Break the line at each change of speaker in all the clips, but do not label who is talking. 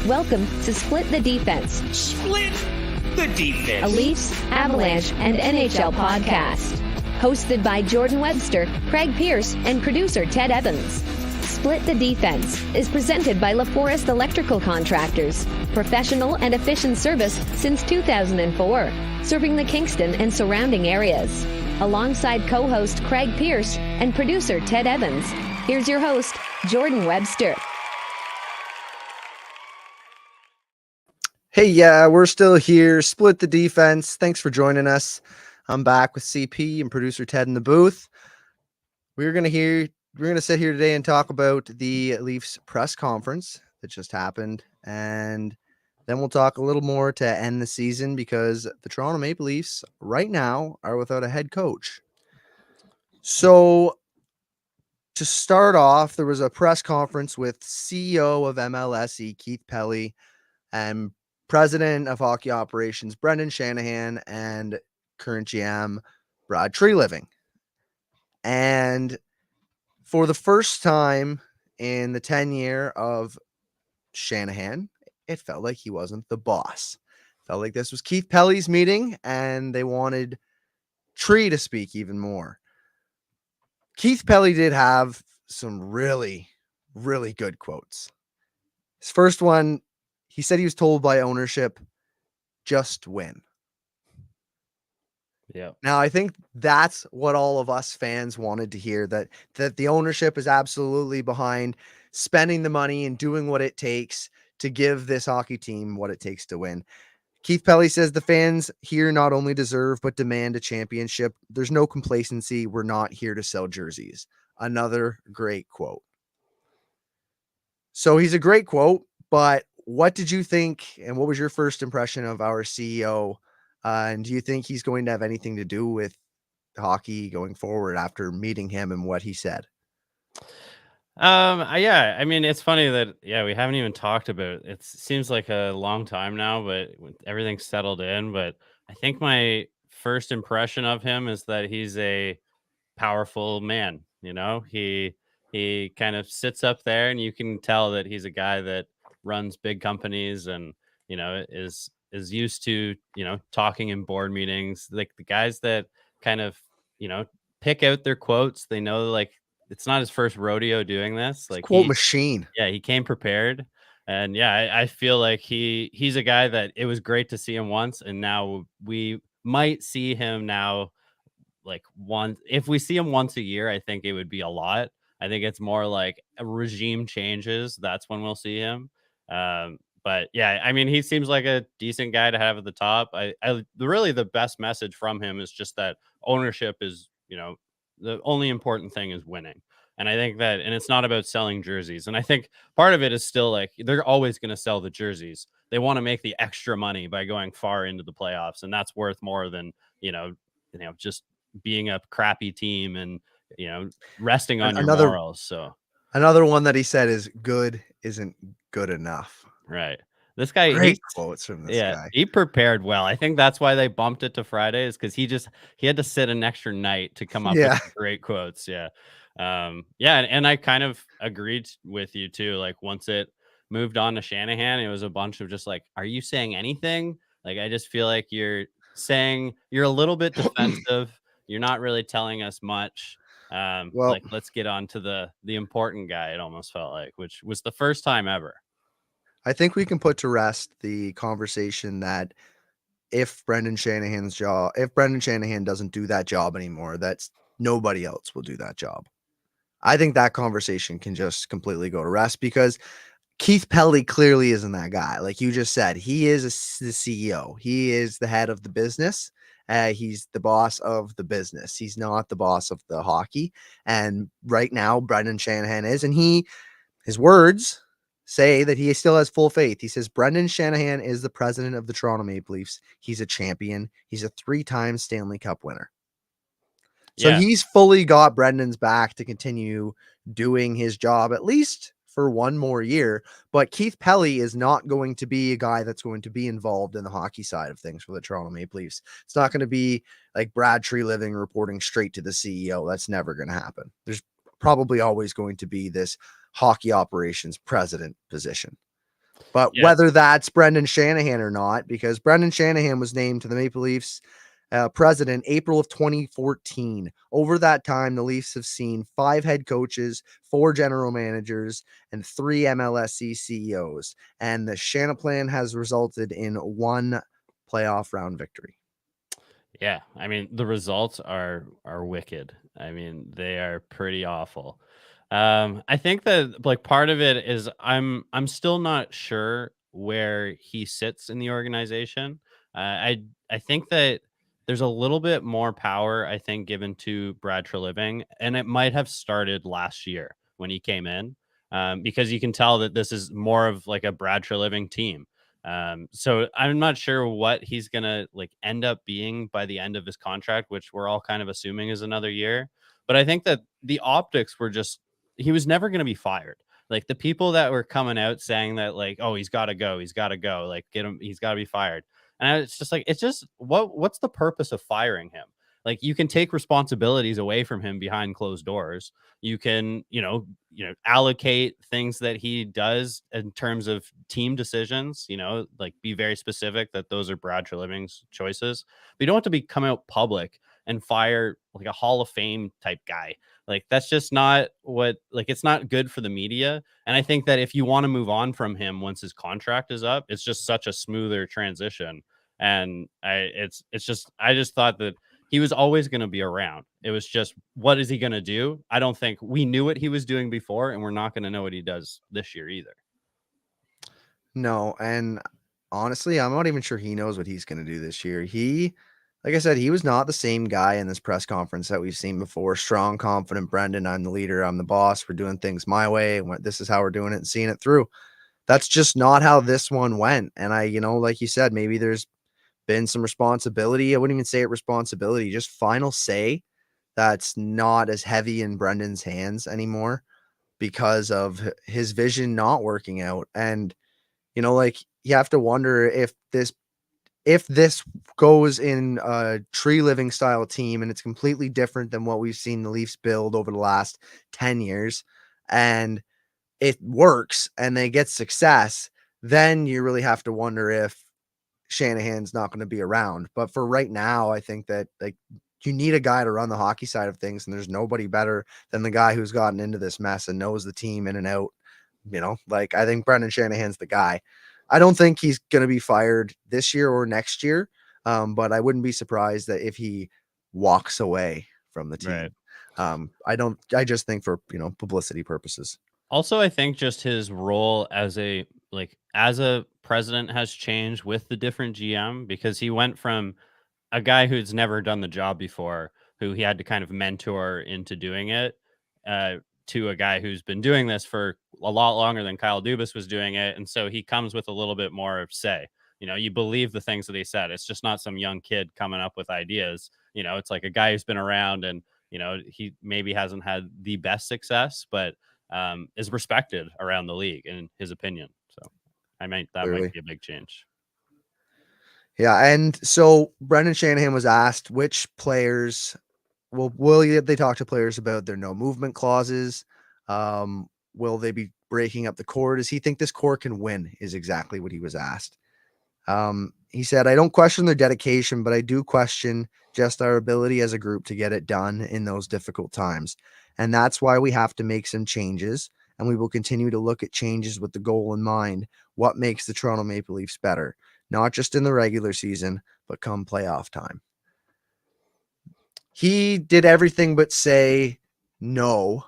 Welcome to Split the Defense.
Split the Defense.
A Leafs, Avalanche, and NHL podcast. Hosted by Jordan Webster, Craig Pearce, and producer Ted Evans. Split the Defense is presented by LaForest Electrical Contractors. Professional and efficient service since 2004. Serving the Kingston and surrounding areas. Alongside co-host Craig Pearce and producer Ted Evans. Here's your host, Jordan Webster.
Hey, yeah, we're still here. Split the Defense. Thanks for joining us. I'm back with CP and producer Ted in the booth. We're gonna sit here today and talk about the Leafs press conference that just happened, and then we'll talk a little more to end the season because the Toronto Maple Leafs right now are without a head coach. So to start off, there was a press conference with CEO of MLSE Keith Pelly and President of Hockey Operations Brendan Shanahan and current GM Brad Treliving. And for the first time in the tenure of Shanahan, it felt like he wasn't the boss. Felt like this was Keith Pelly's meeting and they wanted Tree to speak even more. Keith Pelly did have some really, really good quotes. His first one, he said he was told by ownership, just win.
Yeah.
Now, I think that's what all of us fans wanted to hear, that the ownership is absolutely behind spending the money and doing what it takes to give this hockey team what it takes to win. Keith Pelly says the fans here not only deserve but demand a championship. There's no complacency. We're not here to sell jerseys. Another great quote. So he's a great quote, but what did you think and what was your first impression of our CEO? And do you think he's going to have anything to do with hockey going forward after meeting him and what he said?
Yeah, I mean, it's funny that, we haven't even talked about it. It seems like a long time now, but everything's settled in. But I think my first impression of him is that he's a powerful man. You know, he kind of sits up there and you can tell that he's a guy that runs big companies and, is used to, talking in board meetings. Like the guys that kind of, pick out their quotes. They know, like, it's not his first rodeo doing this. Like,
Quote machine.
Yeah, he came prepared. And I feel like he's a guy that it was great to see him once. And now we might see him now, like, if we see him once a year, I think it would be a lot. I think it's more like a regime changes. That's when we'll see him. But yeah, I mean, he seems like a decent guy to have at the top. Really the best message from him is just that ownership is, the only important thing is winning. And I think that, and it's not about selling jerseys. And I think part of it is still like, they're always going to sell the jerseys. They want to make the extra money by going far into the playoffs. And that's worth more than, just being a crappy team and, resting on your morals. So
another one that he said is good isn't good enough.
Right. This guy,
great quotes from this guy.
He prepared well. I think that's why they bumped it to Fridays, because he had to sit an extra night to come up with great quotes. Yeah. And I kind of agreed with you too. Like, once it moved on to Shanahan, it was a bunch of just like, are you saying anything? Like, I just feel like you're a little bit defensive. You're not really telling us much. Like, let's get on to the important guy. It almost felt like, which was the first time ever.
I think we can put to rest the conversation that if Brendan Shanahan doesn't do that job anymore, that's nobody else will do that job. I think that conversation can just completely go to rest because Keith Pelly clearly isn't that guy. Like you just said, he is the CEO. He is the head of the business. He's the boss of the business. He's not the boss of the hockey. And right now, Brendan Shanahan is, and his words say that he still has full faith. He says, Brendan Shanahan is the president of the Toronto Maple Leafs. He's a champion. He's a 3-time Stanley Cup winner. So he's fully got Brendan's back to continue doing his job, at least for one more year. But Keith Pelly is not going to be a guy that's going to be involved in the hockey side of things for the Toronto Maple Leafs. It's not going to be like Brad Treliving reporting straight to the CEO. That's never going to happen. There's probably always going to be this hockey operations president position. But
Yeah.
whether that's Brendan Shanahan or not, because Brendan Shanahan was named to the Maple Leafs president April of 2014. Over that time, the Leafs have seen 5 head coaches, 4 general managers, and 3 MLSE CEOs. And the Shanahan plan has resulted in 1 playoff round victory.
Yeah, I mean the results are wicked. I mean they are pretty awful. I think that like part of it is I'm still not sure where he sits in the organization. I think that there's a little bit more power I think given to Brad Treliving, and it might have started last year when he came in, because you can tell that this is more of like a Brad Treliving team. So I'm not sure what he's gonna like end up being by the end of his contract, which we're all kind of assuming is another year. But I think that the optics were just he was never gonna be fired. Like the people that were coming out saying that, like, oh, he's gotta go, like get him, he's gotta be fired. And it's just like, it's just what's the purpose of firing him? Like you can take responsibilities away from him behind closed doors. You can, allocate things that he does in terms of team decisions, like be very specific that those are Brad Treliving's choices. But you don't have to be come out public and fire like a Hall of Fame type guy. Like that's just not what, like it's not good for the media. And I think that if you want to move on from him once his contract is up, it's just such a smoother transition. And I just thought that he was always going to be around. It was just, what is he going to do? I don't think we knew what he was doing before, and we're not going to know what he does this year either.
No, and honestly, I'm not even sure he knows what he's going to do this year. Like I said, he was not the same guy in this press conference that we've seen before. Strong, confident Brendan, I'm the leader, I'm the boss, we're doing things my way, and this is how we're doing it and seeing it through. That's just not how this one went. And like you said, maybe there's been some responsibility. I wouldn't even say it responsibility, just final say that's not as heavy in Brendan's hands anymore because of his vision not working out. And, like you have to wonder if this goes in a tree living style team and it's completely different than what we've seen the Leafs build over the last 10 years and it works and they get success, then you really have to wonder if Shanahan's not going to be around. But for right now, I think that like you need a guy to run the hockey side of things, and there's nobody better than the guy who's gotten into this mess and knows the team in and out. Like I think Brendan Shanahan's the guy. I don't think he's going to be fired this year or next year, but I wouldn't be surprised that if he walks away from the team. Right. I just think for publicity purposes.
Also, I think just his role as a president has changed with the different GM, because he went from a guy who's never done the job before, who he had to kind of mentor into doing it, to a guy who's been doing this for a lot longer than Kyle Dubas was doing it. And so he comes with a little bit more of say, you believe the things that he said. It's just not some young kid coming up with ideas. It's like a guy who's been around and, he maybe hasn't had the best success, but is respected around the league in his opinion. So that might be a big change.
Yeah, and so Brendan Shanahan was asked which players will they talk to players about their no movement clauses? Will they be breaking up the core? Does he think this core can win? Is exactly what he was asked. He said, I don't question their dedication, but I do question just our ability as a group to get it done in those difficult times. And that's why we have to make some changes. And we will continue to look at changes with the goal in mind. What makes the Toronto Maple Leafs better? Not just in the regular season, but come playoff time. He did everything but say no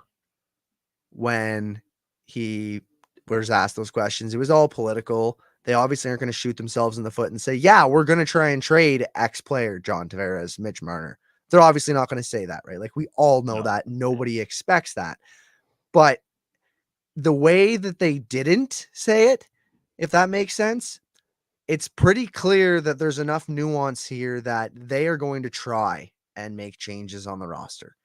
when he was asked those questions. It was all political. They obviously aren't going to shoot themselves in the foot and say, yeah, we're going to try and trade X player, John Tavares, Mitch Marner. They're obviously not going to say that, right? Like we all know that. Nobody expects that. But the way that they didn't say it, if that makes sense, it's pretty clear that there's enough nuance here that they are going to try and make changes on the roster.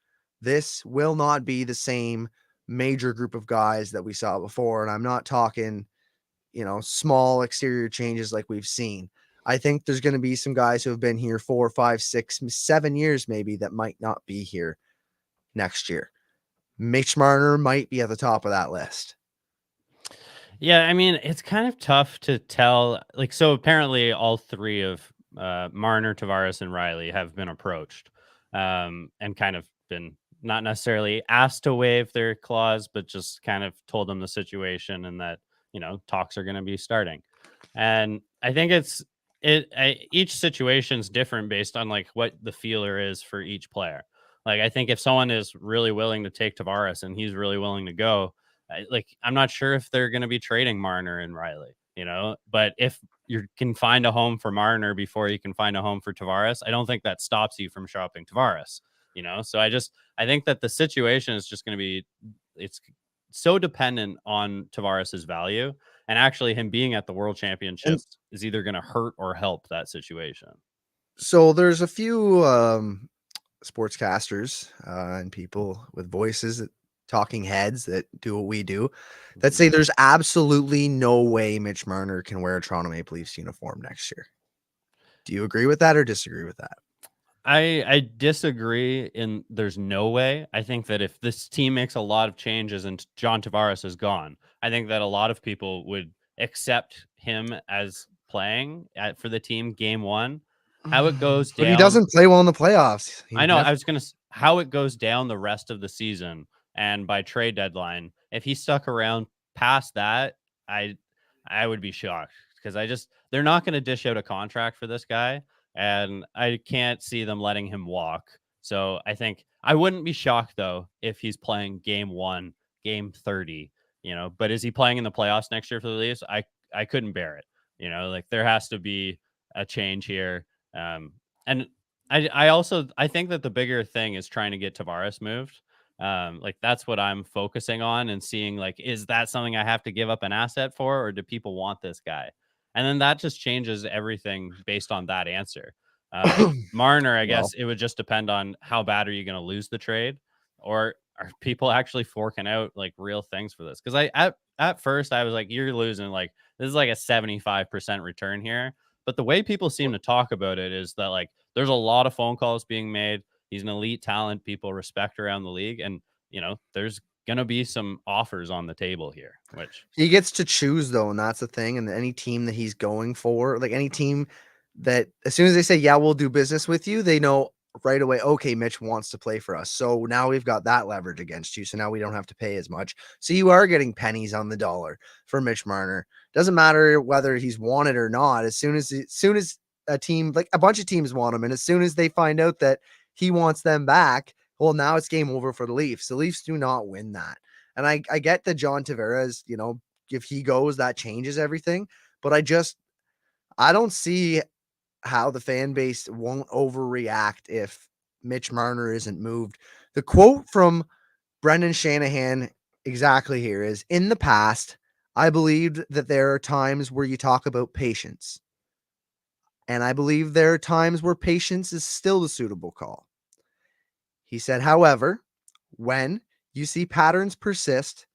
This will not be the same major group of guys that we saw before. And I'm not talking, small exterior changes like we've seen. I think there's going to be some guys who have been here 4, 5, 6, 7 years, maybe, that might not be here next year. Mitch Marner might be at the top of that list.
Yeah, I mean, it's kind of tough to tell. Like, so apparently, all three of Marner, Tavares, and Riley have been approached, and kind of been not necessarily asked to waive their clause, but just kind of told them the situation and that talks are going to be starting. And I think each situation's different based on like what the feeler is for each player. Like, I think if someone is really willing to take Tavares and he's really willing to go, I'm not sure if they're going to be trading Marner and Riley, but if you can find a home for Marner before you can find a home for Tavares, I don't think that stops you from shopping Tavares, So I think that the situation is just going to be, it's so dependent on Tavares's value, and actually him being at the World
And
Championships is either going to hurt or help that situation.
so there's a few sportscasters and people with voices talking heads that do what we do that say there's absolutely no way Mitch Marner can wear a Toronto Maple Leafs uniform next year. Do you agree with that or disagree with that?
I disagree in there's no way. I think that if this team makes a lot of changes and John Tavares is gone, I think that a lot of people would accept him as playing for the team game one. How it goes
But he
down,
doesn't play well in the playoffs.
I know. I was gonna how it goes down the rest of the season and by trade deadline. If he stuck around past that, I I would be shocked because they're not going to dish out a contract for this guy, and I can't see them letting him walk. So I think I wouldn't be shocked though if he's playing game one, game 30. But is he playing in the playoffs next year for the Leafs? I couldn't bear it. Like there has to be a change here. And I think that the bigger thing is trying to get Tavares moved. Like that's what I'm focusing on and seeing like, is that something I have to give up an asset for, or do people want this guy? And then that just changes everything based on that answer. Marner, I
Well,
guess it would just depend on how bad are you going to lose the trade, or are people actually forking out like real things for this? Because at first I was like, you're losing, like this is like a 75% return here. But the way people seem to talk about it is that like there's a lot of phone calls being made. He's an elite talent people respect around the league, and there's gonna be some offers on the table here. Which
he gets to choose though, and that's the thing. And any team that he's going for, like any team that as soon as they say, yeah, we'll do business with you, they know right away, okay, Mitch wants to play for us. So now we've got that leverage against you. So now we don't have to pay as much. So you are getting pennies on the dollar for Mitch Marner. Doesn't matter whether he's wanted or not. As soon as a team, like a bunch of teams want him, and as soon as they find out that he wants them back, well, now it's game over for the Leafs. The Leafs do not win that. And I get that John Tavares, if he goes, that changes everything. But I don't see how the fan base won't overreact if Mitch Marner isn't moved. The quote from Brendan Shanahan exactly here is, in the past, I believed that there are times where you talk about patience. And I believe there are times where patience is still the suitable call. He said, however, when you see patterns persist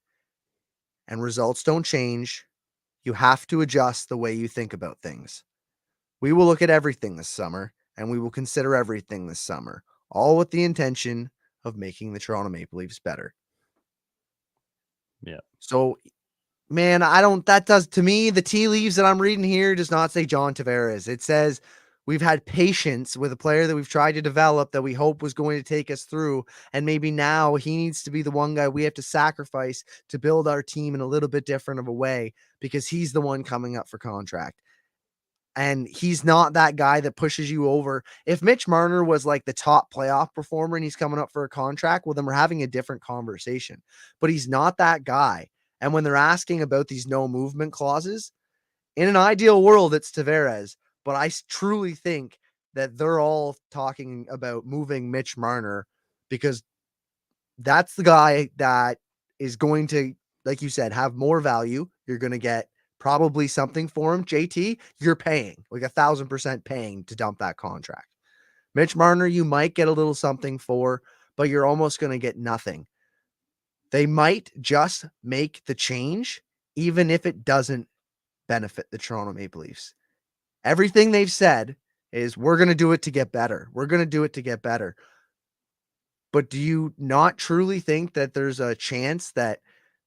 and results don't change, you have to adjust the way you think about things. We will look at everything this summer, and we will consider everything this summer, all with the intention of making the Toronto Maple Leafs better.
yeah,
So, man, that does to me, the tea leaves that I'm reading here does not say John Tavares. It says we've had patience with a player that we've tried to develop that we hope was going to take us through. And maybe now he needs to be the one guy we have to sacrifice to build our team in a little bit different of a way because he's the one coming up for contract. And he's not that guy that pushes you over. If Mitch Marner was like the top playoff performer and he's coming up for a contract, well, then we're having a different conversation. But he's not that guy. And when they're asking about these no movement clauses, in an ideal world, it's Tavares. But I truly think that they're all talking about moving Mitch Marner because that's the guy that is going to, like you said, have more value. You're going to get probably something for him. JT, you're paying like 1,000% paying to dump that contract. Mitch Marner, you might get a little something for, but you're almost going to get nothing. They might just make the change, even if it doesn't benefit the Toronto Maple Leafs. Everything they've said is we're going to do it to get better. We're going to do it to get better. But do you not truly think that there's a chance that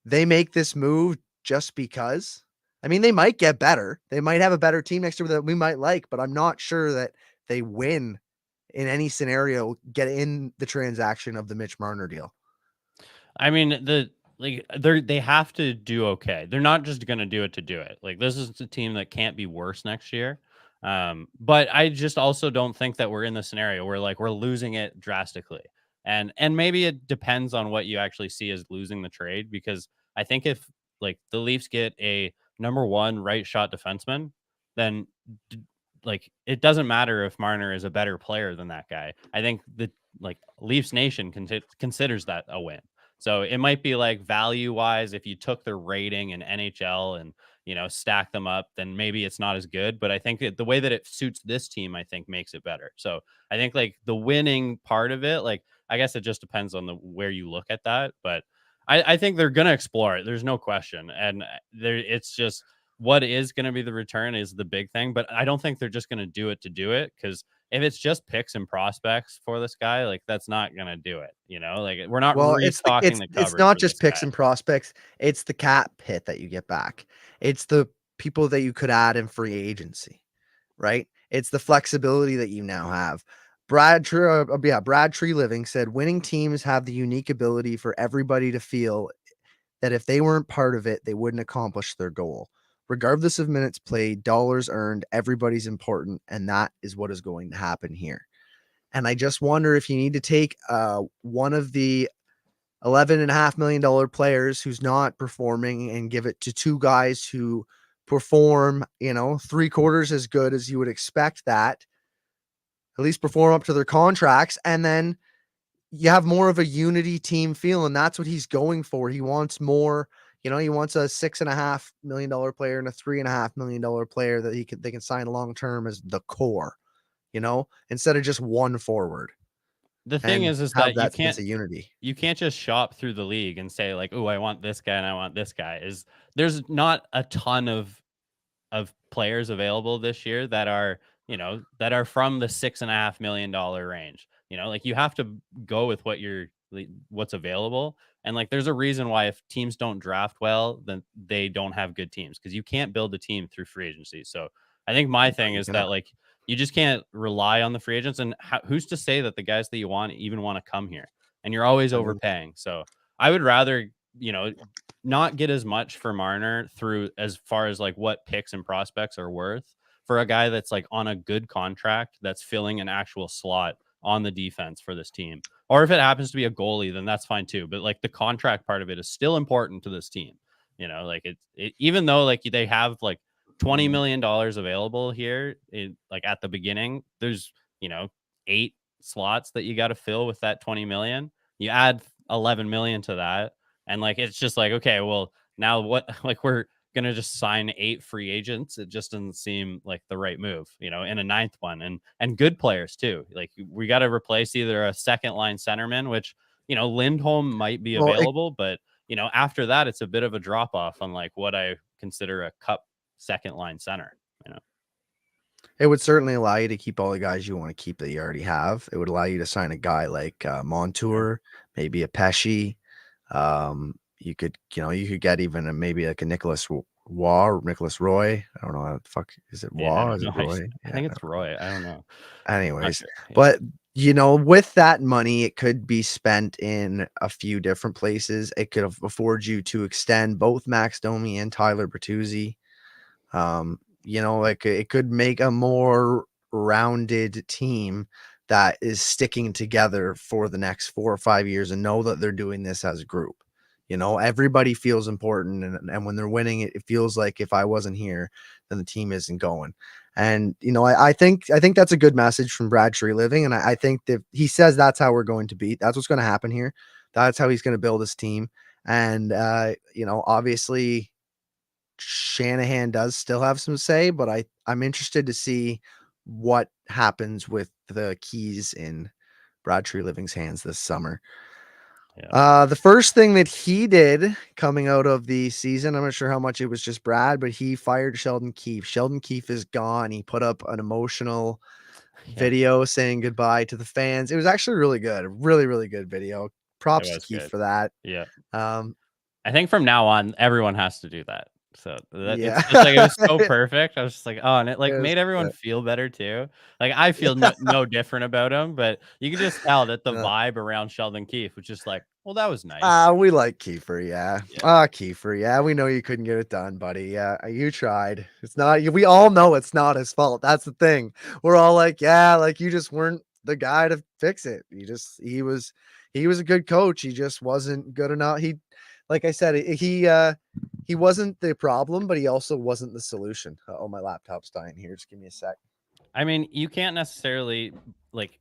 they make this move just because. I mean, they might get better. They might have a better team next year that we might like, but I'm not sure that they win in any scenario, get in the transaction of the Mitch Marner deal.
I mean, they have to do okay. They're not just going to do it to do it. Like, this is a team that can't be worse next year. But I just also don't think that we're in the scenario where like we're losing it drastically. And maybe it depends on what you actually see as losing the trade, because I think if like the Leafs get a number one right shot defenseman, then like it doesn't matter if Marner is a better player than that guy. I think the like Leafs Nation considers that a win. So it might be like value wise, if you took their rating in NHL and, stack them up, then maybe it's not as good. But I think the way that it suits this team, I think makes it better. So I think like the winning part of it, like, I guess it just depends on where you look at that. But I think they're going to explore it. There's no question. And it's just what is going to be the return is the big thing. But I don't think they're just going to do it to do it, because if it's just picks and prospects for this guy, like that's not gonna do it. Like we're not restocking the
it's
cupboard
not
for
just
this
picks
guy.
and prospects. It's the cap hit that you get back. It's the people that you could add in free agency, right? It's the flexibility that you now have. Brad Tree Living said winning teams have the unique ability for everybody to feel that if they weren't part of it, they wouldn't accomplish their goal. Regardless of minutes played, dollars earned, everybody's important, and that is what is going to happen here. And I just wonder if you need to take one of the $11.5 million players who's not performing and give it to two guys who perform, three quarters as good as you would expect, that at least perform up to their contracts. And then you have more of a unity team feel. And that's what he's going for. He wants more, he wants a $6.5 million player and a $3.5 million player that they can sign long-term as the core, instead of just one forward.
The thing
And
is
have
that
that sense of unity.
you can't just shop through the league and say like, oh, I want this guy and I want this guy. There's not a ton of players available this year that are, that are from the $6.5 million range. Like you have to go with what's available. And like, there's a reason why if teams don't draft well, then they don't have good teams, because you can't build a team through free agency. So I think my thing is that like, you just can't rely on the free agents. And who's to say that the guys that you want even want to come here? And you're always overpaying. So I would rather, not get as much for Marner through as far as like what picks and prospects are worth for a guy that's like on a good contract that's filling an actual slot on the defense for this team. Or if it happens to be a goalie, then that's fine too. But like the contract part of it is still important to this team. Like even though like they have like $20 million available here, like at the beginning, there's 8 slots that you got to fill with that 20 million. You add 11 million to that, and like it's just like, okay, well now what? Like we're gonna just sign 8 free agents. It just doesn't seem like the right move, in a 9th one, and good players too. Like we got to replace either a second line centerman, which Lindholm might be available, but after that it's a bit of a drop off on like what I consider a cup second line center.
It would certainly allow you to keep all the guys you want to keep that you already have. It would allow you to sign a guy like Montour, maybe a Pesci. You could get even maybe like a Nicholas Waugh or Nicholas Roy. I don't know how the fuck is it. Waugh? Is it Roy?
I think it's Roy. I don't know.
Anyways,
Sure. Yeah.
But with that money, it could be spent in a few different places. It could afford you to extend both Max Domi and Tyler Bertuzzi. Like it could make a more rounded team that is sticking together for the next 4 or 5 years and know that they're doing this as a group. Everybody feels important. And when they're winning, it feels like if I wasn't here, then the team isn't going. And, I think that's a good message from Brad Tree Living. And I think that he says that's how we're going to be. That's what's going to happen here. That's how he's going to build his team. And, obviously Shanahan does still have some say, but I'm interested to see what happens with the keys in Brad Tree Living's hands this summer.
Yeah.
The first thing that he did coming out of the season, I'm not sure how much it was just Brad, but he fired Sheldon Keefe. Sheldon Keefe is gone. He put up an emotional video saying goodbye to the fans. It was actually really good. A really, really good video. Props to Keefe for that.
Yeah. I think from now on, everyone has to do that. So that
Yeah.
it's just like it was so perfect. I was just like, oh, and it like
It was
made everyone
good.
feel better too. Like I feel
Yeah.
no different about him, but you can just tell that the
Yeah.
vibe around Sheldon Keefe was just like, well, that was nice.
We like Kiefer, yeah.
Yeah,
Kiefer, yeah. We know you couldn't get it done, buddy. Yeah, you tried. It's not. We all know it's not his fault. That's the thing. We're all like, yeah, like you just weren't the guy to fix it. He was a good coach. He just wasn't good enough. Like I said, he wasn't the problem, but he also wasn't the solution. Oh, my laptop's dying here. Just give me a sec.
I mean, you can't necessarily like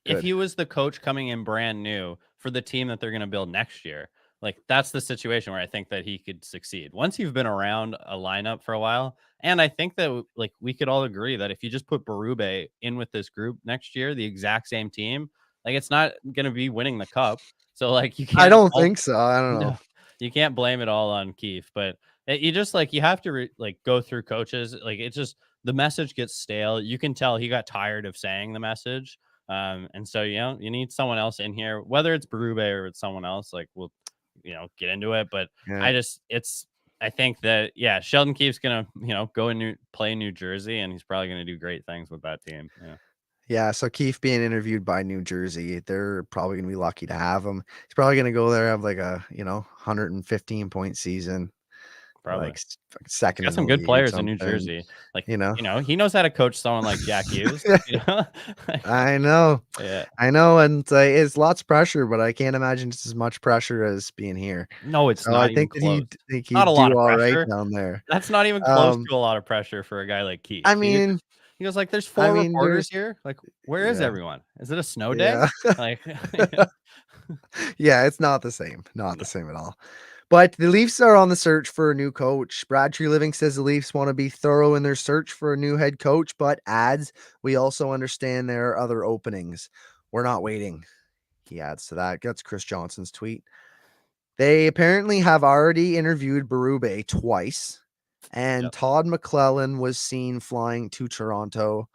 if
Good.
he was the coach coming in brand new for the team that they're going to build next year, like that's the situation where I think that he could succeed. Once you've been around a lineup for a while, and I think that like we could all agree that if you just put Berube in with this group next year, the exact same team, like it's not going to be winning the cup. So like you
I
can't
don't
all
think so. I don't know.
no, you can't blame it all on Keefe, but you just like you have to like go through coaches. Like it's just the message gets stale. You can tell he got tired of saying the message. And so you need someone else in here, whether it's Berube or it's someone else. Like we'll get into it, but
Yeah.
I think that Sheldon Keefe's gonna go and play in New Jersey, and he's probably gonna do great things with that team. Yeah,
Yeah, so Keefe being interviewed by New Jersey, they're probably gonna be lucky to have him. He's probably gonna go there, have like a 115-point season,
probably.
like
He's
second
got
in the
some good
league or
players in New
something.
Jersey. Like
You know,
he knows how to coach someone like Jack Hughes. Like,
I know,
yeah.
I know, and it's lots of pressure, but I can't imagine it's as much pressure as being here.
No, it's
So I
not even
think that
close. Not a
he'd
lot
do
of
all right
pressure.
down there.
That's not even close
Um,
to a lot of pressure for a guy like
I
Keefe.
mean,
He goes like, "There's
I
4
mean,
reporters
there's
here. Like, where is
yeah,
everyone? Is it a snow day?"
yeah.
Like,
Yeah, it's not the same. Not
no.
the same at all. But the Leafs are on the search for a new coach. Brad Treliving says the Leafs want to be thorough in their search for a new head coach, but adds, we also understand there are other openings. We're not waiting. He adds to that. That's Chris Johnson's tweet. They apparently have already interviewed Berube twice, and
Yep.
Todd McClellan was seen flying to Toronto,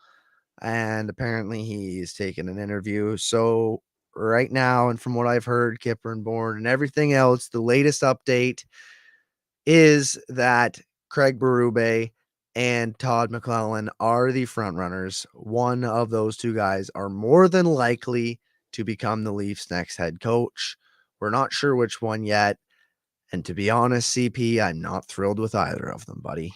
and apparently he's taken an interview. So right now, and from what I've heard, Kipper and Bourne and everything else, the latest update is that Craig Berube and Todd McClellan are the front runners. One of those two guys are more than likely to become the Leafs' next head coach. We're not sure which one yet. And to be honest, CP, I'm not thrilled with either of them, buddy.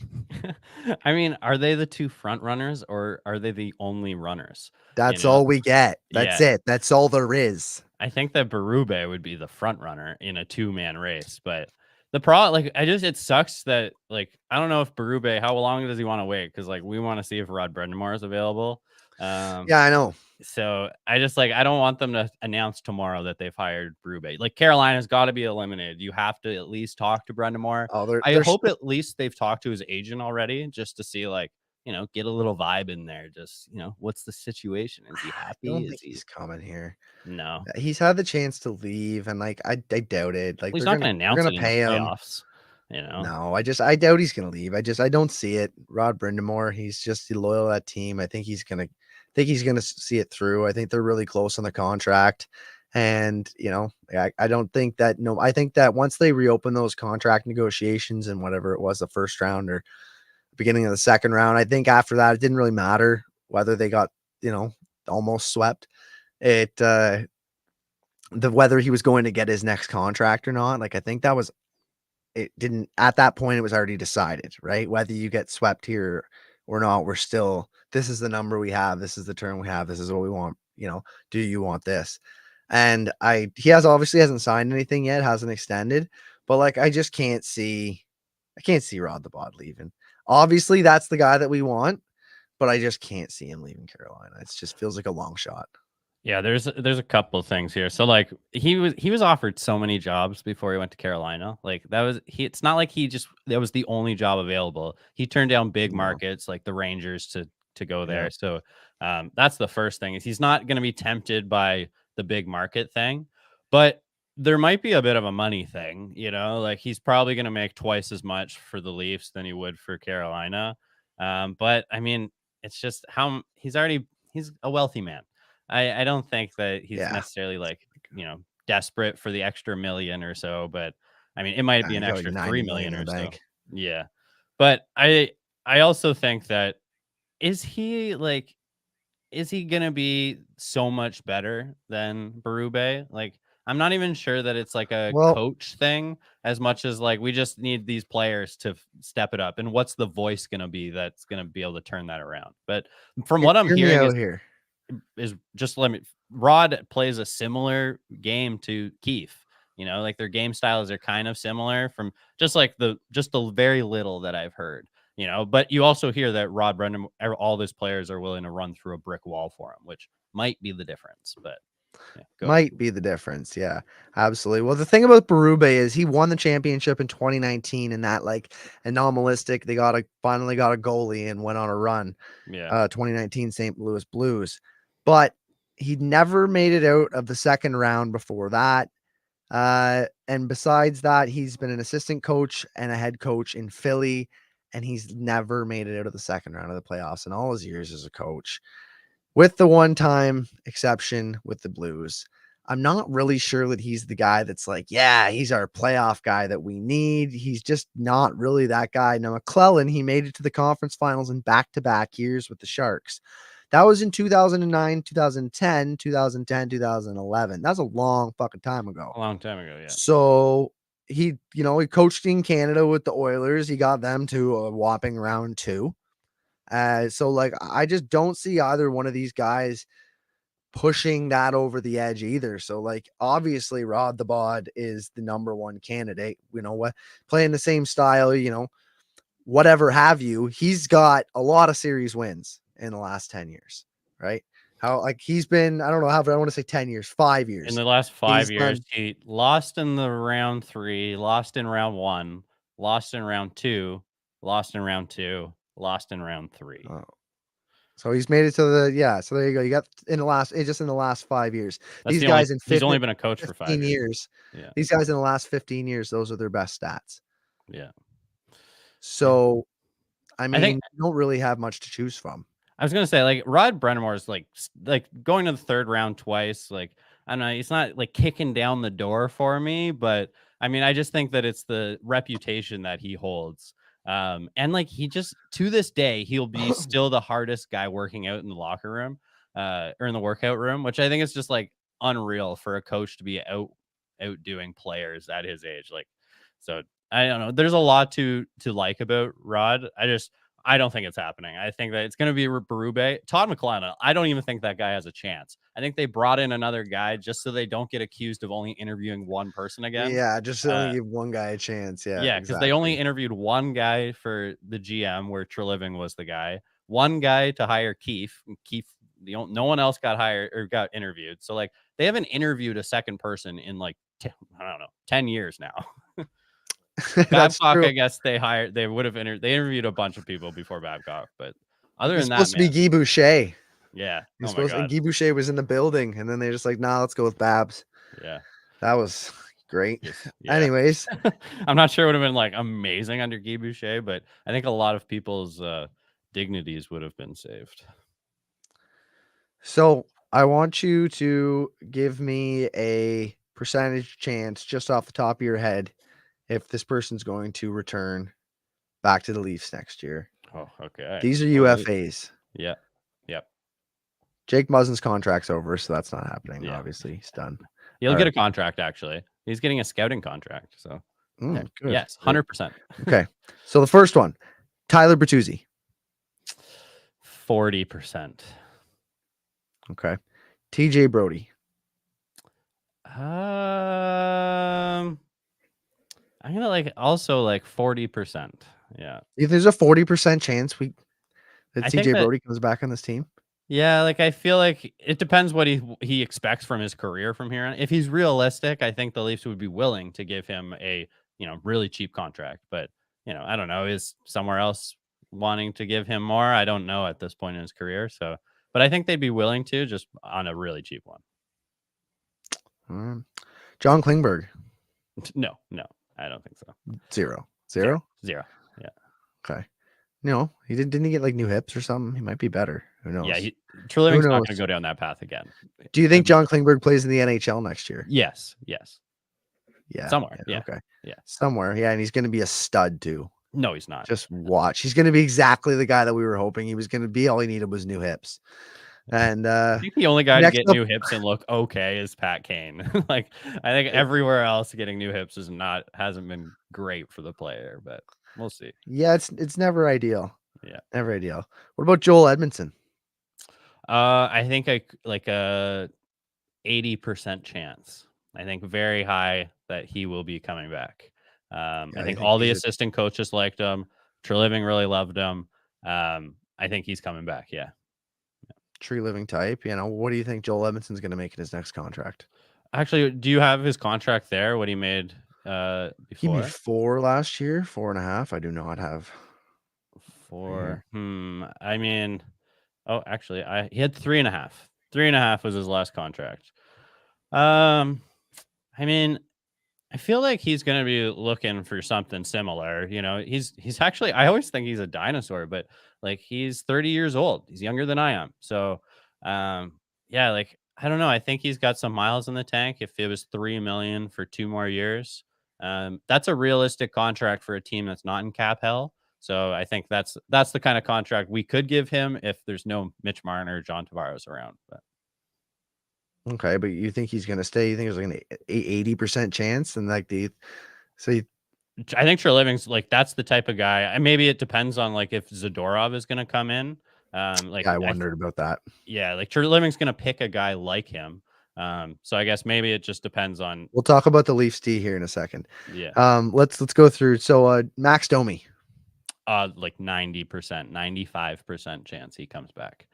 I mean, are they the 2 front runners or are they the only runners? You
That's
know?
all we get. That's
Yeah.
it. That's all there is.
I think that Berube would be the front runner in a 2-man race, but the problem, like, it sucks that, like, I don't know if Berube, how long does he want to wait? Because like we want to see if Rod Brind'Amour is available. Um,
Yeah, I know.
so I just like I don't want them to announce tomorrow that they've hired Berube. Like Carolina's got to be eliminated. You have to at least talk to Brind'Amour.
Oh,
I
there's
hope at least they've talked to his agent already, just to see like get a little vibe in there. Just what's the situation? Is he
I
happy?
don't
Is
think
he
he's coming here.
no?
He's had the chance to leave, and like I doubt it. Like
Well, he's not going to
they're
announce
gonna
it in the
pay him.
playoffs.
No, I doubt he's gonna leave. I don't see it. Rod Brind'Amour, he's just loyal to that team. I think he's gonna see it through. I think they're really close on the contract. And I don't think that I think that once they reopen those contract negotiations and whatever it was, the first round or beginning of the second round, I think after that it didn't really matter whether they got, almost swept. It the whether he was going to get his next contract or not. Like I think that was it didn't at that point, it was already decided, right? Whether you get swept here or not, we're still, this is the number we have, this is the term we have, this is what we want. Do you want this? And he obviously hasn't signed anything yet, hasn't extended, but like I can't see Rod the Bod leaving. Obviously, that's the guy that we want, but I just can't see him leaving Carolina. It just feels like a long shot.
Yeah, there's a couple things here. So like he was offered so many jobs before he went to Carolina. Like that was it's not like that was the only job available. He turned down big
No.
markets like the Rangers to go
Yeah.
there. So that's the first thing is he's not going to be tempted by the big market thing. But there might be a bit of a money thing, like he's probably going to make twice as much for the Leafs than he would for Carolina. But I mean, it's just how he's a wealthy man. I don't think that he's
Yeah.
necessarily like, desperate for the extra million or so, but I mean, it might be
He's
an
got like
extra
90
3
million
million
in
or
the
so.
bank.
Yeah. But I also think that is he like is he gonna be so much better than Berube? Like, I'm not even sure that it's like a
Well,
coach thing as much as like we just need these players to step it up. And what's the voice gonna be that's gonna be able to turn that around? But from what I'm
hear me
hearing
out here.
is just let me. Rod plays a similar game to Keefe. You know, like their game styles are kind of similar from just the very little that I've heard. You know, but you also hear that Rod Brendan, all those players are willing to run through a brick wall for him, which might be the difference. But yeah, go ahead.
Might be the difference. Yeah, absolutely. Well, the thing about Berube is he won the championship in 2019 in that like anomalistic. They finally got a goalie and went on a run.
Yeah,
2019 St. Louis Blues, but he never made it out of the second round before that. And besides that, he's been an assistant coach and a head coach in Philly, and he's never made it out of the second round of the playoffs in all his years as a coach, with the one-time exception with the Blues. I'm not really sure that he's the guy that's like, yeah, he's our playoff guy that we need. He's just not really that guy. Now, McClellan, he made it to the conference finals in back-to-back years with the Sharks. That was in 2009, 2010, 2010, 2011. That's a long fucking time ago.
a long time ago. Yeah,
So he coached in Canada with the Oilers. He got them to a whopping round 2. So like, I just don't see either one of these guys pushing that over the edge either. So like, obviously Rod the Bod is the number one candidate, you know what, playing the same style, whatever have you. He's got a lot of series wins in the last 10 years, right? How like he's been, I don't know how, but I want to say 10 years, 5 years.
in the last
He's
5 years,
done,
he lost in the round 3, lost in round 1, lost in round 2, lost in round 2, lost in round 3.
oh, so he's made it to so there you go. You got just in the last 5 years.
That's
These
the only.
guys in
He's only been a coach for
15
5 years.
years.
Yeah,
These guys in the last 15 years, those are their best stats.
yeah.
So, I
I think
mean, you don't really have much to choose from.
I was gonna say like Rod Brennamore is like going to the third round twice. Like I don't know, it's not like kicking down the door for me, but I mean, I just think that it's the reputation that he holds. And like he just to this day, he'll be still the hardest guy working out in the locker room, or in the workout room, which I think is just like unreal for a coach to be outdoing players at his age. Like, so I don't know. There's a lot to like about Rod. I don't think it's happening. I think that it's going to be Berube. Todd McClellan, I don't even think that guy has a chance. I think they brought in another guy just so they don't get accused of only interviewing one person again.
Yeah, just to only give one guy a chance. Yeah,
Yeah, because they only interviewed one guy for the GM, where Treliving was the guy. One guy to hire Keefe. No one else got hired or got interviewed. So like they haven't interviewed a second person in like 10 years now.
That's
Babcock,
true.
I guess they interviewed a bunch of people before Babcock, but other
He's
than that,
supposed to be Guy Boucher.
yeah.
He's
Oh my
supposed and
God.
Guy Boucher was in the building, and then they're just like, nah, let's go with Babs.
Yeah.
That was great.
Yeah.
Anyways,
I'm not sure it would have been like amazing under Guy Boucher, but I think a lot of people's dignities would have been saved.
so I want you to give me a percentage chance just off the top of your head if this person's going to return back to the Leafs next year.
Oh, okay.
These are
Well,
UFAs.
yeah. Yep.
Jake Muzzin's contract's over, so that's not happening.
Yeah.
Obviously, he's done.
He'll
All
get
right.
a contract, actually. He's getting a scouting contract. So, yeah.
Good.
Yes,
Great.
100%.
Okay. So the first one, Tyler Bertuzzi.
40%.
Okay. TJ Brody.
I'm gonna like also like 40%. Yeah.
If there's a 40% chance that
I think
TJ
that-
Brody comes back on this team.
Yeah, like I feel like it depends what he expects from his career from here on. If he's realistic, I think the Leafs would be willing to give him a, really cheap contract. But, I don't know, is somewhere else wanting to give him more? I don't know at this point in his career. So, but I think they'd be willing to, just on a really cheap one.
John Klingberg.
No, I don't think so.
Zero.
Zero. Yeah.
Okay. No, didn't he get like new hips or something? He might be better. Who knows?
Yeah, Treliving's not
knows?
going to go down that path again.
Do you think John Klingberg plays in the NHL next year?
Yes.
Yeah.
Somewhere. Yeah.
Okay.
Yeah.
Somewhere. Yeah. And he's going to be a stud too.
No, he's not.
Just watch. He's going to be exactly the guy that we were hoping he was going to be. All he needed was new hips. And
I think the only guy to
next
get
up,
new hips and look okay is Pat Kane. Like, I think everywhere else getting new hips hasn't been great for the player, but we'll see.
yeah, it's never ideal.
Yeah.
Never ideal. What about Joel Edmondson?
I think like a 80% chance. I think very high that he will be coming back.
Yeah,
I
I
think
think
all the
he's a
assistant coaches liked him. Treliving really loved him. I think he's coming back. Yeah.
tree living type. What do you think Joel Edmondson's going to make in his next contract?
Actually, do you have his contract there? What he made
He made
before?
4 last year, 4.5. I do not have.
Four. I mean, oh, actually, he had 3.5. 3.5 was his last contract. I mean, I feel like he's going to be looking for something similar. He's actually, I always think he's a dinosaur, but like he's 30 years old. He's younger than I am. So, yeah, like, I don't know. I think he's got some miles in the tank. If it was 3 million for 2 more years, that's a realistic contract for a team that's not in cap hell. So I think that's the kind of contract we could give him if there's no Mitch Marner or John Tavares around. But
Okay, but you think he's going to stay? You think there's like an 80% chance? And like
I think Treliving's like that's the type of guy. And maybe it depends on like if Zadorov is going to come in. Like
yeah, I wondered about that.
Yeah, like Treliving's going to pick a guy like him. So I guess maybe it just depends on.
We'll talk about the Leafs D here in a second.
Yeah.
Let's go through. So Max Domi.
Like 90%, 95% chance he comes back.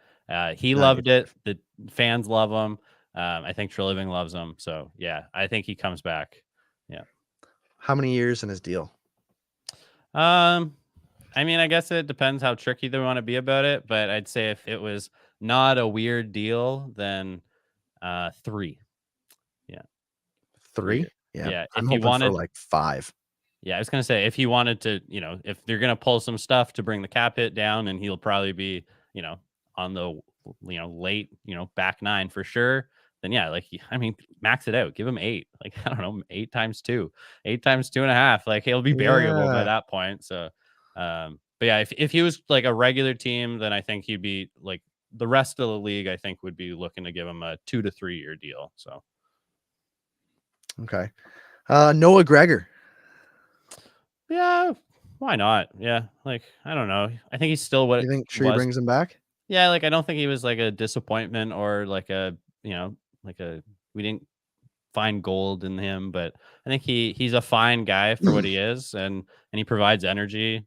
He loved it. The fans love him. I think Treliving loves him. So yeah, I think he comes back. Yeah.
How many years in his deal?
I mean, I guess it depends how tricky they want to be about it, but I'd say if it was not a weird deal, then 3. Yeah.
3?
Yeah.
I'm
If he
hoping
wanted
for like 5.
Yeah, I was gonna say if he wanted to, if they're gonna pull some stuff to bring the cap hit down, and he'll probably be, on the, late, back 9 for sure. Then yeah, like I mean, max it out, give him 8. Like I don't know, 8 times 2, 8 times 2.5. Like he'll be variable by
Yeah.
that point. So, but yeah, if he was like a regular team, then I think he'd be like the rest of the league. I think would be looking to give him a 2 to 3 year deal. So
Okay. Noah Gregor.
yeah, why not? Yeah, like I don't know. I think he's still what
You
it
think Tree
was.
brings him back?
Yeah, like I don't think he was like a disappointment or like a like a we didn't find gold in him, but I think he's a fine guy for what he is, and he provides energy.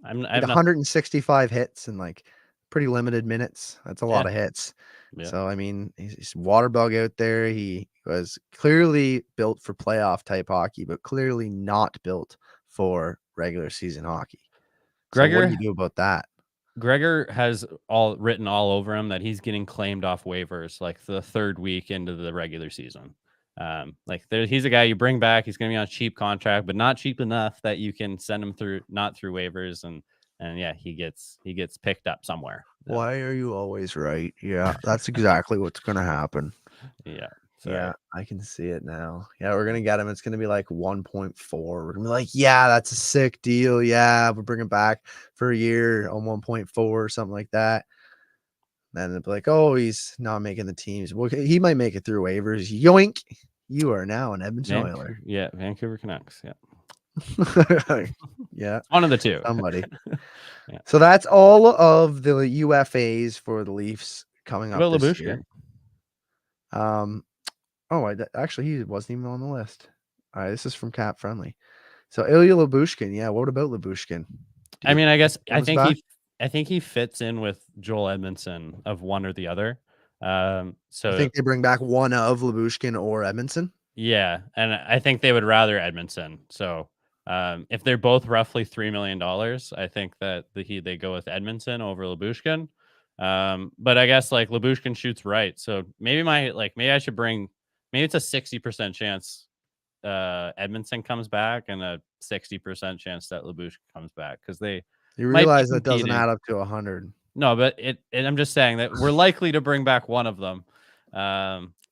I
Like
have nothing.
165 hits in like pretty limited minutes. That's a lot
Yeah,
of hits.
yeah.
So I mean, he's water bug out there. He was clearly built for playoff type hockey, but clearly not built for regular season hockey. So what do you
Gregor
do about that?
Gregor has all written all over him that he's getting claimed off waivers like the 3rd week into the regular season. He's a guy you bring back. He's going to be on a cheap contract, but not cheap enough that you can send him not through waivers. And yeah, he gets picked up somewhere.
Why are you always right? Yeah, that's exactly what's going to happen.
Yeah.
Yeah, I can see it now. Yeah, we're gonna get him. It's gonna be like 1.4. We're gonna be like, yeah, that's a sick deal. Yeah, we'll bring him back for a year on 1.4 or something like that. Then they'll be like, oh, he's not making the teams. Well, he might make it through waivers. Yoink! You are now an Edmonton Oiler.
Yeah, Vancouver Canucks. Yeah.
Yeah,
one of the two.
somebody.
Yeah.
So that's all of the UFAs for the Leafs coming up this
Labushkin.
year. Actually, he wasn't even on the list. All right, this is from Cap Friendly. So Ilya Labushkin, yeah. What about Labushkin?
I mean, I guess I
back?
think he fits in with Joel Edmondson of one or the other. So
I think they bring back one of Labushkin or Edmondson.
Yeah, and I think they would rather Edmondson. So if they're both roughly $3 million, I think that they go with Edmondson over Labushkin. But I guess like Labushkin shoots right, so maybe I should bring. Maybe it's a 60% chance Edmondson comes back and a 60% chance that Labushkin comes back because they.
You realize that doesn't add up to 100.
No, but I'm just saying that we're likely to bring back one of them.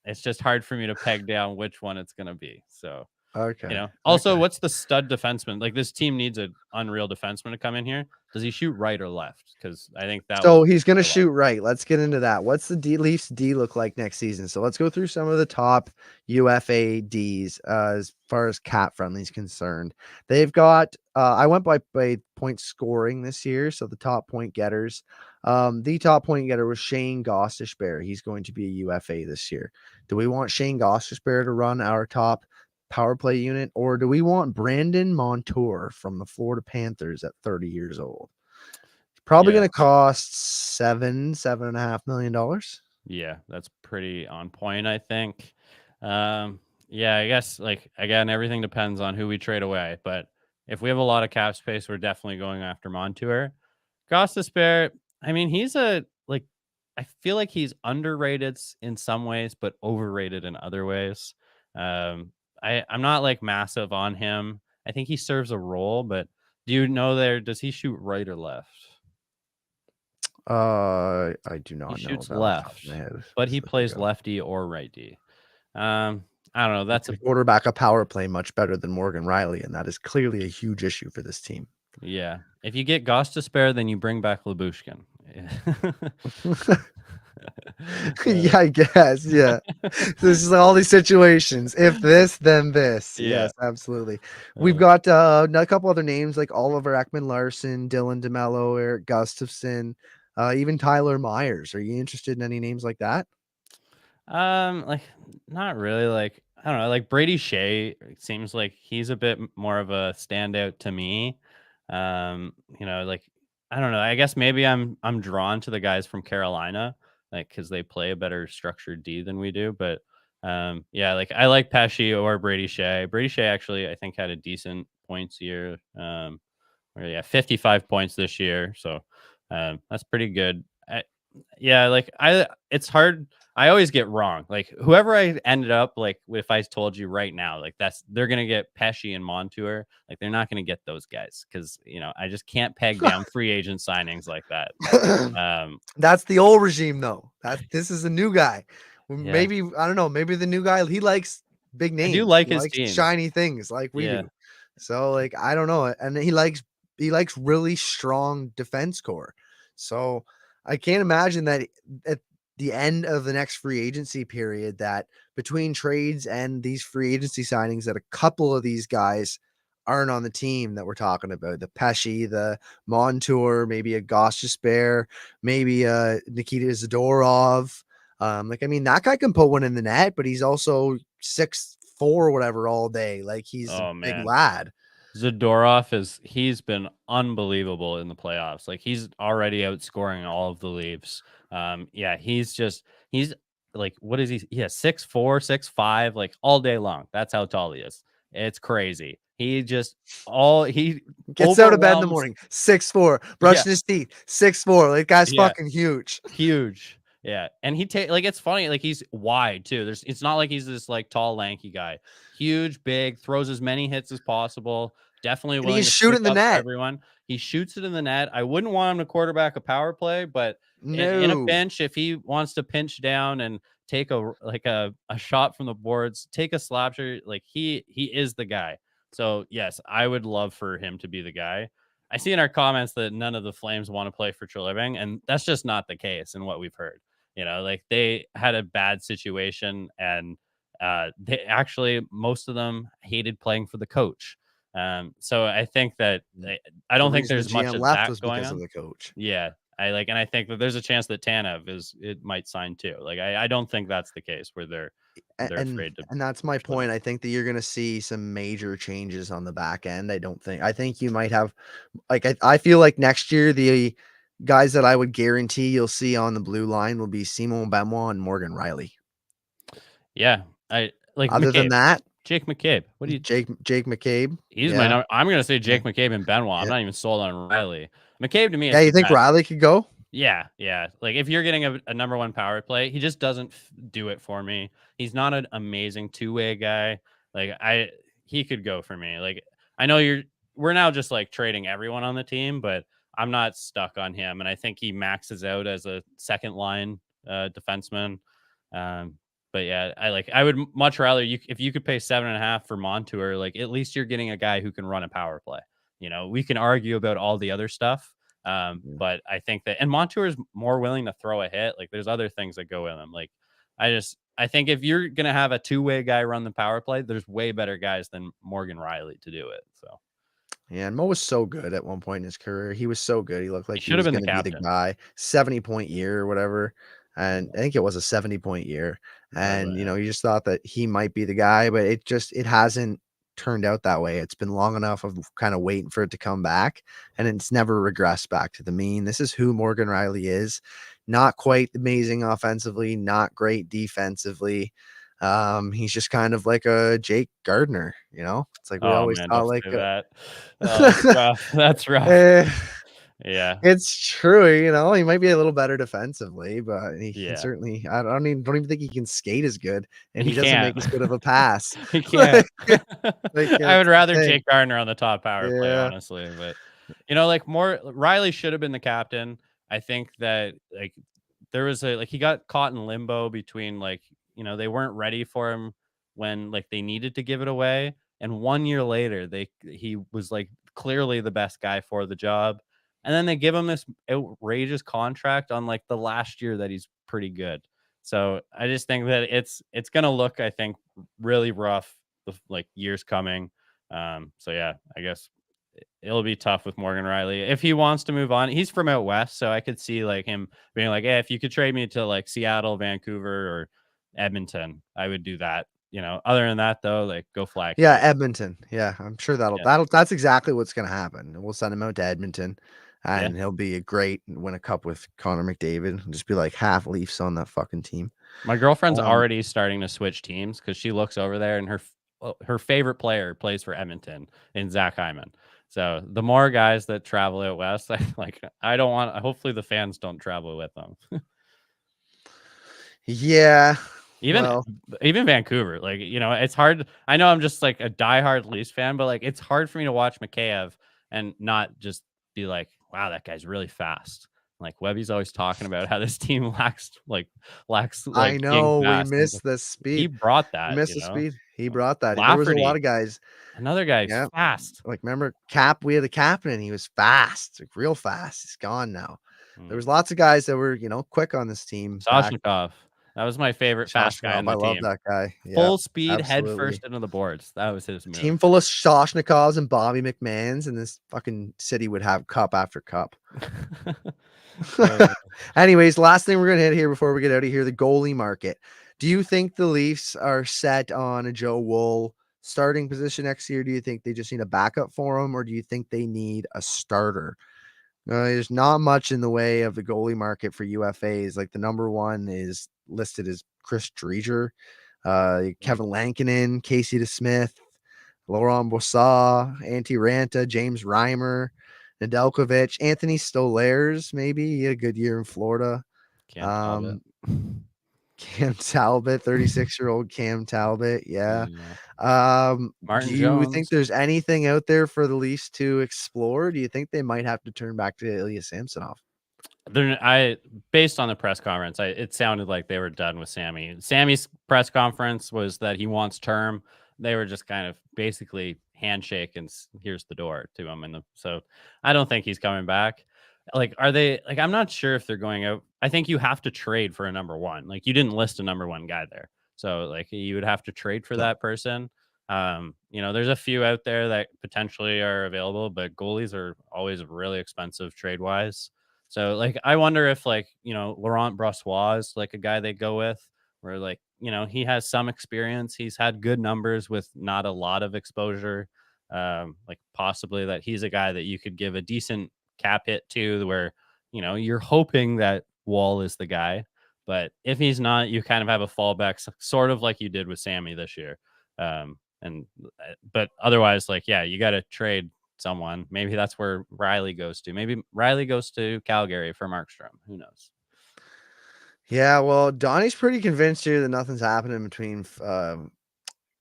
It's just hard for me to peg down which one it's going to be. So
Okay.
Also,
Okay.
what's the stud defenseman? Like, this team needs an unreal defenseman to come in here. Does he shoot right or left? Because I think that
So
will
he's going to
a lot.
shoot right. Let's get into that. What's the Leafs D look like next season? So let's go through some of the top UFA Ds as far as cap friendly is concerned. They've got, I went by point scoring this year. So the top point getters, the top point getter was Shane Gostisbehere. He's going to be a UFA this year. Do we want Shane Gostisbehere to run our top power play unit, or do we want Brandon Montour from the Florida Panthers at 30 years old? Probably
Yeah.
going to cost $7.5 million.
Yeah, that's pretty on point, I think. Yeah, I guess like again, everything depends on who we trade away. But if we have a lot of cap space, we're definitely going after Montour. Gostisbehere, I mean, he's a like I feel like he's underrated in some ways, but overrated in other ways. I'm not like massive on him. I think he serves a role, but do you know does he shoot right or left?
I do
He
not know
shoots
that off the top of
left,
my head.
but he
So there you
plays
go.
lefty or righty. I don't know.
He
That's
can quarterback a power play much better than Morgan Riley, and that is clearly a huge issue for this team.
yeah. If you get Goss to spare, then you bring back Labushkin.
Yeah, I guess. Yeah. This is all these situations. If this, then this.
Yeah.
Yes, absolutely. We've got a couple other names like Oliver Ekman Larson, Dylan DeMello, Eric Gustafson, even Tyler Myers. Are you interested in any names like that?
Like not really. Like I don't know. Like Brady Shea seems like he's a bit more of a standout to me. Like I don't know. I guess maybe I'm drawn to the guys from Carolina, like because they play a better structured D than we do. But yeah, like I like Pesci or Brady Shea. Brady Shea actually I think had a decent points year. Or yeah, 55 points this year. So that's pretty good. Yeah, like it's hard. I always get wrong. Like whoever I ended up like, if I told you right now, like they're gonna get Pesci and Montour. Like they're not gonna get those guys because I just can't peg down free agent signings like that.
That's the old regime, though. This is a new guy.
Yeah,
Maybe I don't know. Maybe the new guy he likes big
I do
names.
like
He
his
likes
team.
shiny things like we
Yeah,
do. So like I don't know, and he likes really strong defense core. So I can't imagine that at the end of the next free agency period, that between trades and these free agency signings, that a couple of these guys aren't on the team that we're talking about. The Pesci, the Montour, maybe a Gostisbehere, maybe Nikita Zadorov. I mean, that guy can put one in the net, but he's also 6'4" or whatever all day. Like he's a
oh
big
man.
lad.
He's been unbelievable in the playoffs. Like he's already outscoring all of the Leafs. Yeah, he's like, what is he? Yeah, 6'4", 6'5", like all day long. That's how tall he is. It's crazy. He
Gets out of bed in the
overwhelms.
morning, 6'4",
Yeah,
brushing his teeth, 6'4". Like guy's
yeah.
fucking huge.
Huge. Yeah. And like it's funny, like he's wide too. It's not like he's this like tall, lanky guy. Huge, big, throws as many hits as possible. Definitely
And he
willing
can
to
shoot
stick
in the
up for
net.
everyone. He shoots it in the net. I wouldn't want him to quarterback a power play, but in a
No.
pinch, if he wants to pinch down and take a shot from the boards, take a slap shot, like he is the guy. So yes, I would love for him to be the guy. I see in our comments that none of the Flames want to play for Treliving, and that's just not the case in what we've heard. Like they had a bad situation, and they actually most of them hated playing for the coach. So I think that I
The
don't think
reason the
there's much
GM
of
left
that
was
going
because of
on.
the coach.
Yeah, and I think that there's a chance that it might sign too. Like I don't think that's the case where they're
And
afraid to
that's my
live in.
point. I think that you're going to see some major changes on the back end. I think you might have, like, I feel like next year, the guys that I would guarantee you'll see on the blue line will be Simon Benoit and Morgan Riley.
Yeah, I like
Other than
McCabe,
that,
Jake McCabe. What do you?
Jake McCabe.
He's my
Yeah.
number. I'm gonna say
Yeah.
Jake McCabe and Benoit. I'm
Yeah.
not even sold on Riley. McCabe to me
Yeah.
is
You
the
think
best.
Riley could go?
Yeah, yeah. Like if you're getting a number one power play, he just doesn't do it for me. He's not an amazing two-way guy. Like he could go for me. Like I know we're now just like trading everyone on the team, but I'm not stuck on him, and I think he maxes out as a second line defenseman. But yeah, I would much rather if you could pay 7.5 for Montour, like at least you're getting a guy who can run a power play. We can argue about all the other stuff. But I think that, and Montour is more willing to throw a hit. Like there's other things that go with him. Like I think if you're gonna have a two-way guy run the power play, there's way better guys than Morgan Riley to do it. So
Yeah, and Mo was so good at one point in his career. He was so good. He looked
he
like he
should have
was
been the
going to be the
captain.
guy. 70-point year or whatever. And I think it was a 70-point year. And you just thought that he might be the guy, but it hasn't turned out that way. It's been long enough of kind of waiting for it to come back, and it's never regressed back to the mean. This is who Morgan Riley is. Not quite amazing offensively, not great defensively. He's just kind of like a Jake Gardner, It's like we
Oh
always
man,
thought
don't
like
say that. Oh, that's rough. That's rough.
eh,
Yeah.
it's true, he might be a little better defensively, but he can
Yeah.
certainly I don't even think he can skate as good, and
He
he doesn't make
can't.
as good of a pass.
He
Like
can't. I would
that's the
rather
thing.
Jake Gardner on the top power play,
Yeah.
honestly. But more Riley should have been the captain. I think that there was he got caught in limbo between they weren't ready for him when they needed to give it away. And 1 year later, he was clearly the best guy for the job. And then they give him this outrageous contract on the last year that he's pretty good. So I just think that it's gonna look, I think, really rough years coming. So yeah, I guess it'll be tough with Morgan Riley if he wants to move on. He's from out west, so I could see him being hey, if you could trade me to Seattle, Vancouver, or Edmonton, I would do that. Other than that though, go fly
Yeah,
Canadian.
Edmonton. Yeah, I'm sure
Yeah,
that's exactly what's gonna happen. We'll send him out to Edmonton,
yeah.
and he'll be a great win a cup with Connor McDavid and just be like half Leafs on that fucking team.
My girlfriend's
Um,
already starting to switch teams because she looks over there and her favorite player plays for Edmonton in Zach Hyman. So the more guys that travel out west, I don't want. Hopefully the fans don't travel with them.
yeah.
Even
Well,
even Vancouver, it's hard. I know I'm just a diehard Leafs fan, but it's hard for me to watch Mikheyev and not just be wow, that guy's really fast. Webby's always talking about how this team lacks
I
being
know we
fast.
missed the
He
speed.
brought
We
that,
missed the speed. He brought that. There was a lot
Lafferty,
of guys.
another guy who's
Yeah.
fast.
Remember we had the captain and he was fast, real fast. He's gone now. There
Mm.
was lots of guys that were, quick on this team back.
Soshnikov, that was my favorite fast guy on
Shoshnikov, I
the
love
team.
that guy. Yeah,
Full speed, head
absolutely.
first into the boards. That was his move.
Team full of Shoshnikovs and Bobby McMahons, and this fucking city would have cup after cup. Anyways, last thing we're gonna hit here before we get out of here, the goalie market. Do you think the Leafs are set on a Joe Wool starting position next year? Do you think they just need a backup for him, or do you think they need a starter? There's not much in the way of the goalie market for UFAs. The number one is listed as Chris Driedger, Kevin Lankinen, Casey DeSmith, Laurent Boissat, Antti Ranta, James Reimer, Nedeljkovic, Anthony Stolarz, maybe. He had a good year in Florida.
Cam Talbot.
Cam Talbot, 36-year-old Cam Talbot. Yeah.
Martin
Do you think
Jones.
there's anything out there for the Leafs to explore? Do you think they might have to turn back to Ilya Samsonov?
Based on the press conference, it sounded like they were done with Sammy. Sammy's press conference was that he wants term. They were just kind of basically handshake and here's the door to him. So I don't think he's coming back. Are they I'm not sure if they're going out. I think you have to trade for a number one. You didn't list a number one guy there. So you would have to trade for that person. There's a few out there that potentially are available, but goalies are always really expensive trade wise. So I wonder if Laurent Brossoit is a guy they go with where he has some experience. He's had good numbers with not a lot of exposure. Possibly that he's a guy that you could give a decent cap hit to where, you're hoping that Wall is the guy, but if he's not, you kind of have a fallback sort of like you did with Sammy this year. But otherwise, you got to trade someone. Maybe that's where Riley goes to. Maybe Riley goes to Calgary for Markstrom. Who knows?
Yeah, well, Donnie's pretty convinced here that nothing's happening between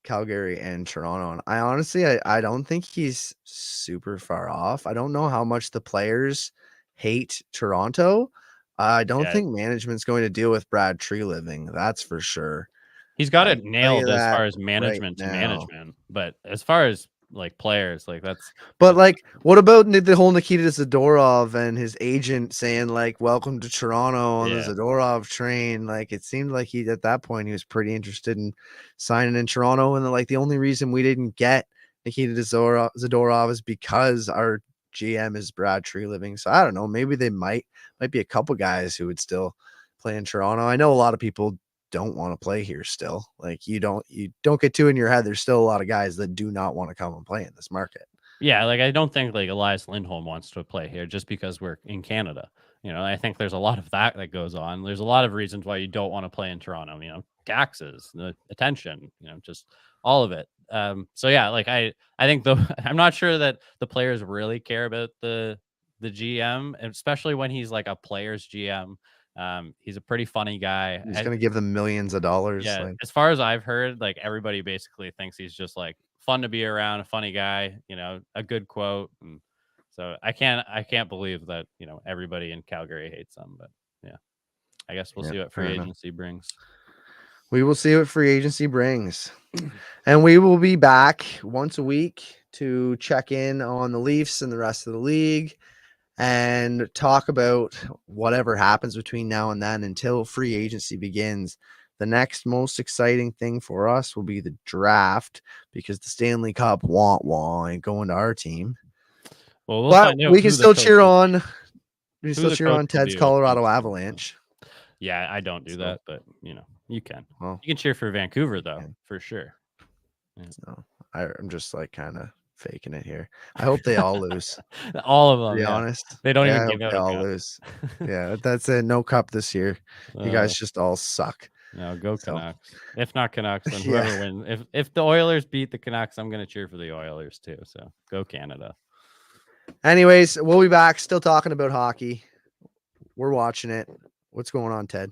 Calgary and Toronto. And I honestly, I don't think he's super far off. I don't know how much the players hate Toronto. I don't
Yeah.
think management's going to deal with Brad Tree living. That's for sure.
He's got
I
it
can tell you
nailed as
that
far as
right
management to
now.
management, but as far as like players, like that's.
But like, what about the whole Nikita Zadorov and his agent saying like, "Welcome to Toronto" on the
Yeah.
Zadorov train? Like, it seemed like he at that point he was pretty interested in signing in Toronto, and like the only reason we didn't get Nikita Zadorov is because our GM is Brad Treliving. So I don't know. Maybe they might be a couple guys who would still play in Toronto. I know a lot of people don't want to play here still. Like you don't get too in your head. There's still a lot of guys that do not want to come and play in this market.
Yeah, like I don't think like Elias Lindholm wants to play here just because we're in Canada. I think there's a lot of that goes on. There's a lot of reasons why you don't want to play in Toronto. Taxes, the attention, just all of it. So yeah, like I think though I'm not sure that the players really care about the GM, especially when he's like a player's GM. He's a pretty funny guy.
He's going to give them millions of dollars.
Yeah,
Like,
as far as I've heard, like everybody basically thinks he's just like fun to be around, a funny guy, a good quote. And so I can't believe that, everybody in Calgary hates him, but yeah, I guess we'll see what free agency brings.
We will see what free agency brings. And we will be back once a week to check in on the Leafs and the rest of the league and talk about whatever happens between now and then until free agency begins. The next most exciting thing for us will be the draft because the Stanley Cup ain't going to our team.
Well, we'll
but
find out
we can still cheer on.
We can still cheer on
Ted's Colorado Avalanche.
Yeah, I don't do that, but you can.
Well,
you can cheer for Vancouver though, for sure.
Yeah. So I'm just like kind of faking it here. I hope they all lose.
All of them.
To be honest,
they don't even give out.
They all lose. Yeah, that's it. No cup this year. You guys just all suck.
No, go Canucks. If not Canucks, then whoever wins. If the Oilers beat the Canucks, I'm gonna cheer for the Oilers too. So go Canada.
Anyways, we'll be back. Still talking about hockey. We're watching it. What's going on, Ted?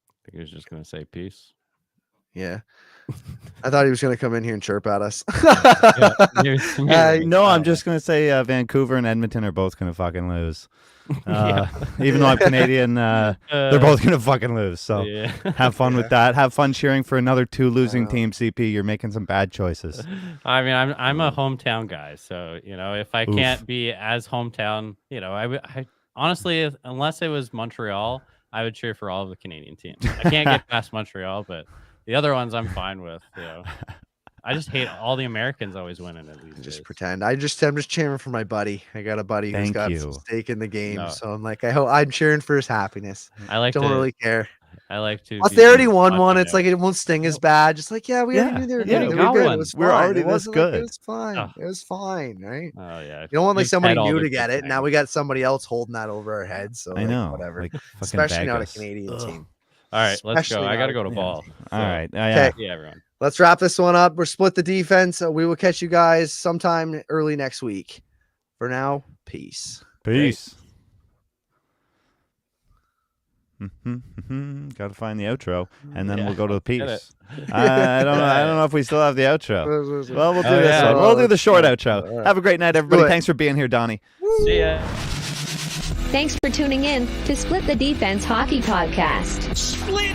I think he was just gonna say peace.
Yeah. I thought he was going to come in here and chirp at us.
No, I'm just going to say Vancouver and Edmonton are both going to fucking lose. Even though I'm Canadian, they're both going to fucking lose. So have fun with that. Have fun cheering for another 2 losing teams, CP. You're making some bad choices.
I mean, I'm a hometown guy. So, if I can't be as hometown, I honestly, unless it was Montreal, I would cheer for all of the Canadian teams. I can't get past Montreal, but the other ones I'm fine with. I just hate all the Americans always winning at least.
Just pretend. I'm just cheering for my buddy. I got a buddy who's got some stake in the game, so I'm like, I'm cheering for his happiness. I don't really care.
I like to.
Plus, they already won one. It's like it won't sting as bad. Just like we already knew they were good.
We're already this good.
It was fine. It was fine, right?
Oh yeah.
You don't want like somebody new to get it. Now we got somebody else holding that over our heads. So
I know,
whatever. Especially not a Canadian team.
All right, let's go. I got to go to ball.
All right.
Okay.
Yeah, everyone.
Let's wrap this one up. We're split the defense. We will catch you guys sometime early next week. For now, peace.
Peace. Got to find the outro, and then we'll go to the piece. I don't know if we still have the outro. Well, we'll do this one. We'll do the short outro. Right. Have a great night, everybody. Thanks for being here, Donnie.
See ya.
Thanks for tuning in to Split the Defense Hockey Podcast.
Split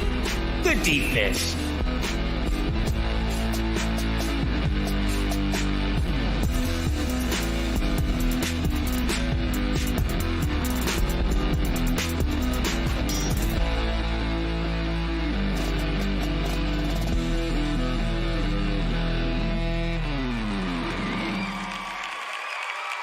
the defense.